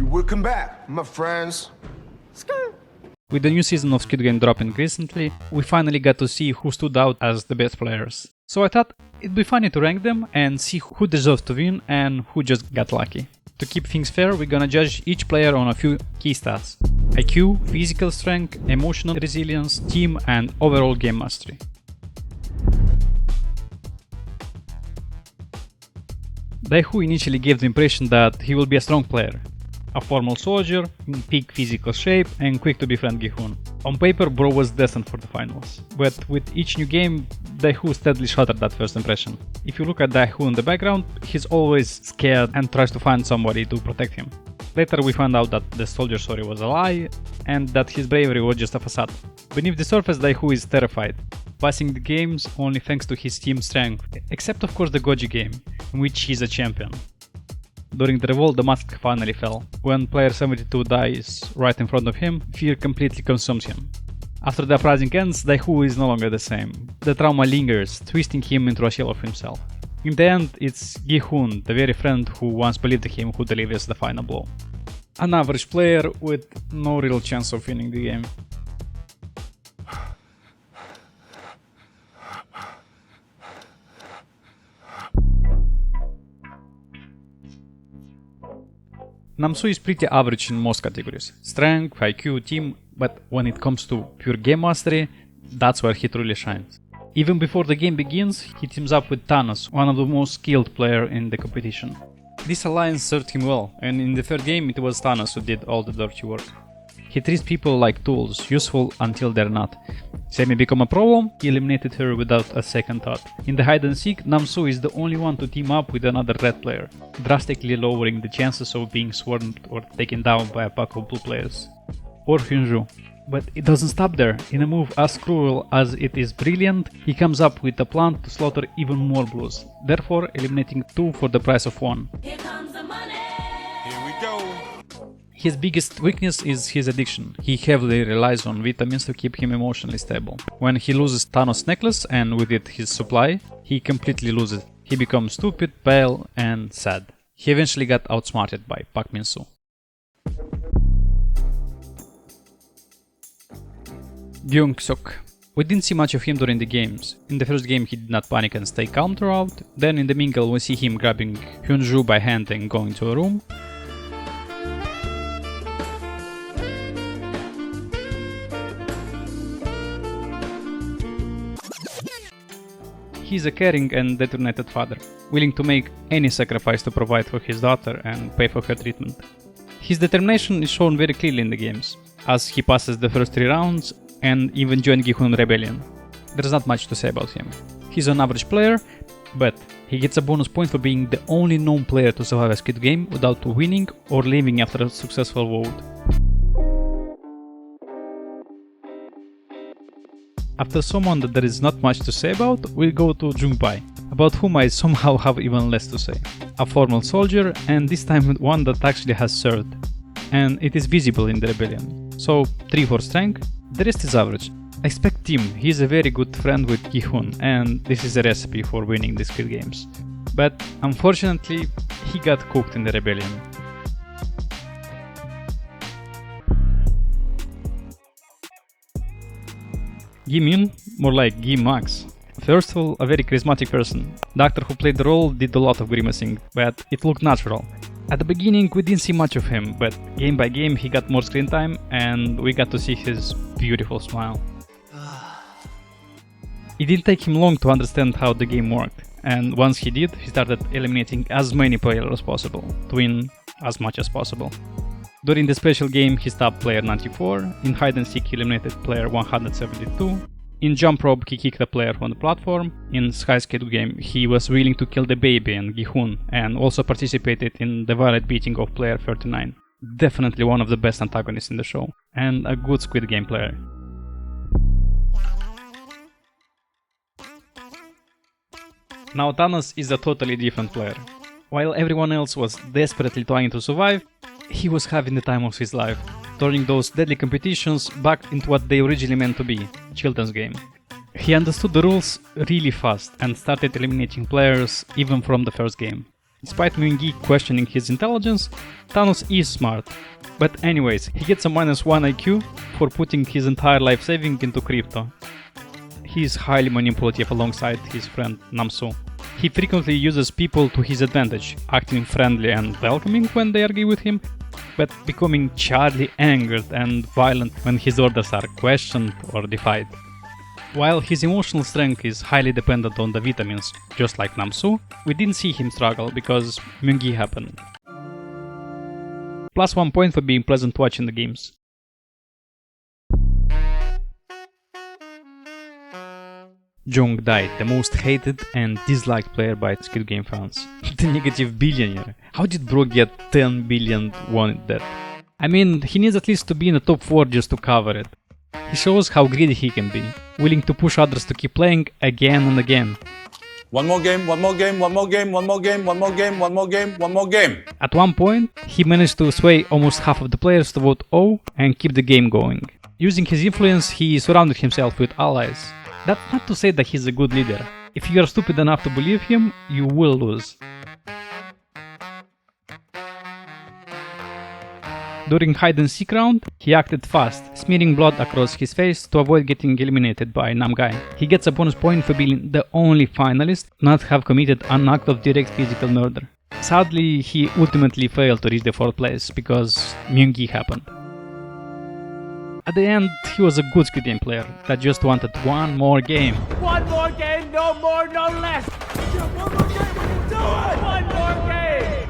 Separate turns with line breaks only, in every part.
Welcome back, my friends.
With the new season of Squid Game dropping recently, we finally got to see who stood out as the best players. So I thought it'd be funny to rank them and see who deserves to win and who just got lucky. To keep things fair, we're gonna judge each player on a few key stats: IQ, physical strength, emotional resilience, team, and overall game mastery. Daewoo initially gave the impression that he will be a strong player, a formal soldier, in peak physical shape, and quick to befriend Gi-hoon. On paper, bro was destined for the finals, but with each new game, Daewoo steadily shattered that first impression. If you look at Daewoo in the background, he's always scared and tries to find somebody to protect him. Later we found out that the soldier story was a lie, and that his bravery was just a facade. Beneath the surface, Daewoo is terrified, passing the games only thanks to his team strength, except of course the Goji game, in which he's a champion. During the revolt, the mask finally fell. When player 72 dies right in front of him, fear completely consumes him. After the uprising ends, Daewoo is no longer the same. The trauma lingers, twisting him into a shell of himself. In the end, it's Gi-hoon, the very friend who once believed in him, who delivers the final blow. An average player with no real chance of winning the game. Namsu is pretty average in most categories: strength, IQ, team, but when it comes to pure game mastery, that's where he truly shines. Even before the game begins, he teams up with Thanos, one of the most skilled players in the competition. This alliance served him well, and in the third game it was Thanos who did all the dirty work. He treats people like tools, useful until they're not. Sammy became a problem, he eliminated her without a second thought. In the hide and seek, Namsu is the only one to team up with another red player, drastically lowering the chances of being swarmed or taken down by a pack of blue players. Or Hyunju. But it doesn't stop there. In a move as cruel as it is brilliant, he comes up with a plan to slaughter even more blues, therefore eliminating 2 for the price of 1.
Here comes the money.
Here we go.
His biggest weakness is his addiction. He heavily relies on vitamins to keep him emotionally stable. When he loses Thanos' necklace and with it his supply, he completely loses. He becomes stupid, pale, and sad. He eventually got outsmarted by Park Min-soo. Byung-seok. We didn't see much of him during the games. In the first game he did not panic and stay calm throughout. Then in the mingle we see him grabbing Hyunju by hand and going to a room. He's a caring and determined father, willing to make any sacrifice to provide for his daughter and pay for her treatment. His determination is shown very clearly in the games, as he passes the first 3 rounds and even joined Gi-hoon rebellion. There's not much to say about him. He's an average player, but he gets a bonus point for being the only known player to survive a Squid Game without winning or leaving after a successful vote. After someone that there is not much to say about, we'll go to Jungbae, about whom I somehow have even less to say. A formal soldier, and this time one that actually has served. And it is visible in the rebellion. So 3 for strength, the rest is average. Expect team, he's a very good friend with Gi-hoon, and this is a recipe for winning the Squid Games. But unfortunately, he got cooked in the rebellion. Gi-min, more like Gi-max. First of all, a very charismatic person. The actor who played the role did a lot of grimacing, but it looked natural. At the beginning we didn't see much of him, but game by game he got more screen time and we got to see his beautiful smile. It didn't take him long to understand how the game worked, and once he did, he started eliminating as many players as possible, to win as much as possible. During the special game he stopped player 94, in hide and seek he eliminated player 172, in jump rope he kicked a player on the platform, in Sky Squid Game he was willing to kill the baby and Gi-hoon, and also participated in the violent beating of player 39. Definitely one of the best antagonists in the show, and a good Squid Game player. Now Thanos is a totally different player. While everyone else was desperately trying to survive, he was having the time of his life, turning those deadly competitions back into what they originally meant to be, children's game. He understood the rules really fast and started eliminating players even from the first game. Despite Myung-gi questioning his intelligence, Thanos is smart. But anyways, he gets a -1 IQ for putting his entire life saving into crypto. He is highly manipulative alongside his friend Namsu. He frequently uses people to his advantage, acting friendly and welcoming when they argue with him, but becoming childly angered and violent when his orders are questioned or defied. While his emotional strength is highly dependent on the vitamins, just like Namsu, we didn't see him struggle because Myung-gi happened. +1 point for being pleasant to watch in the games. Jeongdae, the most hated and disliked player by Squid Game fans. The negative billionaire. How did bro get 10 billion won in debt? I mean, he needs at least to be in the top 4 just to cover it. He shows how greedy he can be, willing to push others to keep playing again and again.
One more game, one more game, one more game, one more game, one more game, one more game, one more game.
At one point, he managed to sway almost half of the players to vote O and keep the game going. Using his influence, he surrounded himself with allies. That's not to say that he's a good leader. If you are stupid enough to believe him, you will lose. During hide and seek round, he acted fast, smearing blood across his face to avoid getting eliminated by Jungbae. He gets a bonus point for being the only finalist not have committed an act of direct physical murder. Sadly, he ultimately failed to reach the 4th place because Myung-gi happened. At the end, he was a good Squid Game player that just wanted one more game.
One more game, no more, no less. One more game, we can do it. One more game.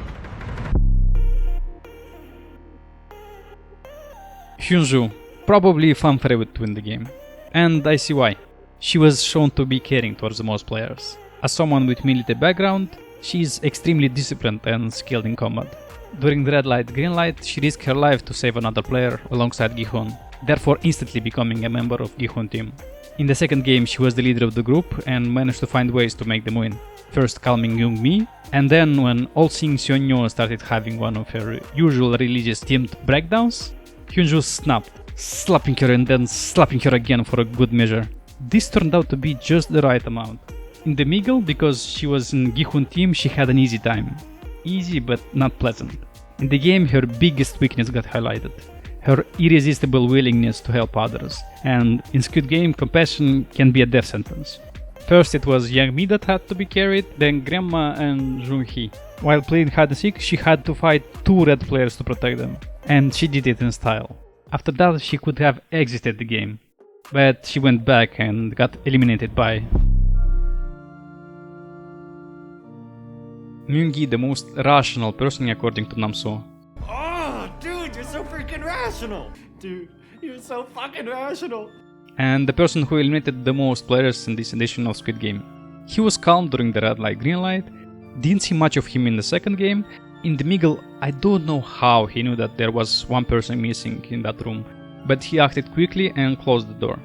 Hyunju, probably fan favorite to win the game. And I see why. She was shown to be caring towards most players. As someone with military background, she is extremely disciplined and skilled in combat. During the red light, green light, she risked her life to save another player alongside Gi-hun, therefore instantly becoming a member of Gi-hun team. In the second game, she was the leader of the group and managed to find ways to make them win. First calming Young-mi, and then when all-seeing Seon-yo started having one of her usual religious themed breakdowns, Hyunju snapped, slapping her and then slapping her again for a good measure. This turned out to be just the right amount. In the middle, because she was in Gi-hun team, she had an easy time. Easy but not pleasant. In the game, her biggest weakness got highlighted. Her irresistible willingness to help others. And in Squid Game, compassion can be a death sentence. First it was Young-mi that had to be carried, then Grandma and Jung-hee. While playing hide and seek, she had to fight 2 red players to protect them. And she did it in style. After that, she could have exited the game. But she went back and got eliminated by Myung-gi, the most rational person according to Namso.
Oh, dude, you're so freaking rational. Dude, you're so fucking rational.
And the person who eliminated the most players in this edition of Squid Game. He was calm during the red light, green light, didn't see much of him in the second game. In the middle, I don't know how he knew that there was one person missing in that room, but he acted quickly and closed the door.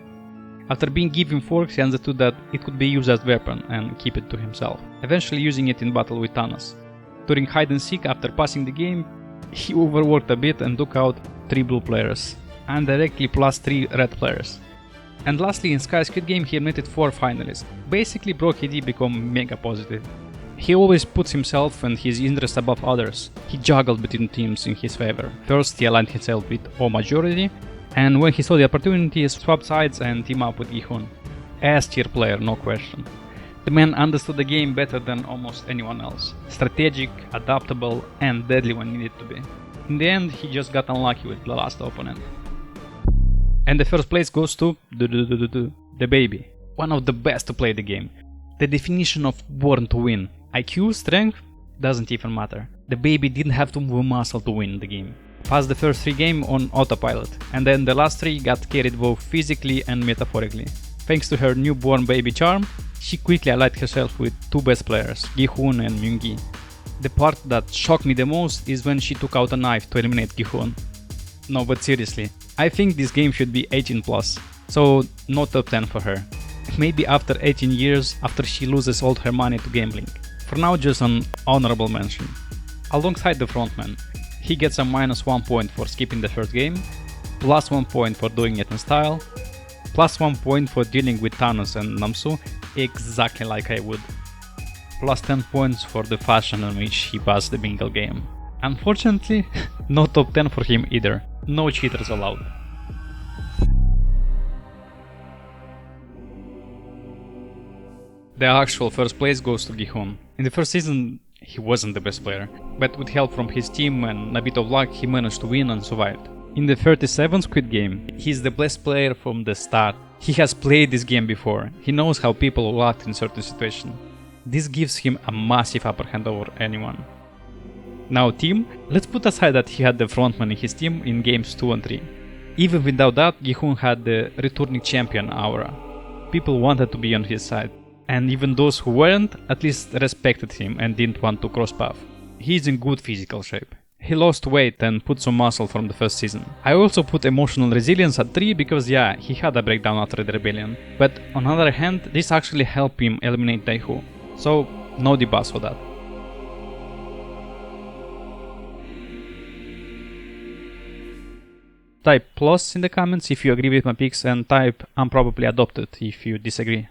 After being given forks, he understood that it could be used as a weapon and keep it to himself, eventually using it in battle with Thanos. During hide and seek, after passing the game, he overworked a bit and took out 3 blue players, and directly plus 3 red players. And lastly, in Sky Squid Game, he eliminated 4 finalists. Basically, bro KD became mega positive. He always puts himself and his interests above others. He juggled between teams in his favor. First, he aligned himself with O majority, and when he saw the opportunity, he swapped sides and teamed up with Gi-hun. S-tier player, no question. The man understood the game better than almost anyone else. Strategic, adaptable, and deadly when needed to be. In the end, he just got unlucky with the last opponent. And the first place goes to the baby. One of the best to play the game. The definition of born to win. IQ, strength, doesn't even matter. The baby didn't have to move a muscle to win the game. Passed the first 3 games on autopilot, and then the last 3 got carried both physically and metaphorically. Thanks to her newborn baby charm, she quickly allied herself with 2 best players, Gi-hun and Myung-gi. The part that shocked me the most is when she took out a knife to eliminate Gi-hun. No, but seriously, I think this game should be 18+, so no top 10 for her. Maybe after 18 years, after she loses all her money to gambling. For now, just an honorable mention. Alongside the frontman, he gets a -1 point for skipping the first game, +1 point for doing it in style, +1 point for dealing with Thanos and Namsu exactly like I would. plus 10 points for the fashion in which he passed the bingo game. Unfortunately, no top 10 for him either, no cheaters allowed. The actual first place goes to Gi-hun. In the first season, he wasn't the best player, but with help from his team and a bit of luck he managed to win and survived. In the 37th Squid Game, he's the best player from the start. He has played this game before, he knows how people will act in certain situations. This gives him a massive upper hand over anyone. Now team, let's put aside that he had the frontman in his team in games 2 and 3. Even without that, Gi-hun had the returning champion aura. People wanted to be on his side. And even those who weren't, at least respected him and didn't want to cross path. He's in good physical shape. He lost weight and put some muscle from the first season. I also put emotional resilience at 3 because yeah, he had a breakdown after the rebellion. But on the other hand, this actually helped him eliminate Daeho. So no debuffs for that. Type plus in the comments if you agree with my picks and type I'm probably adopted if you disagree.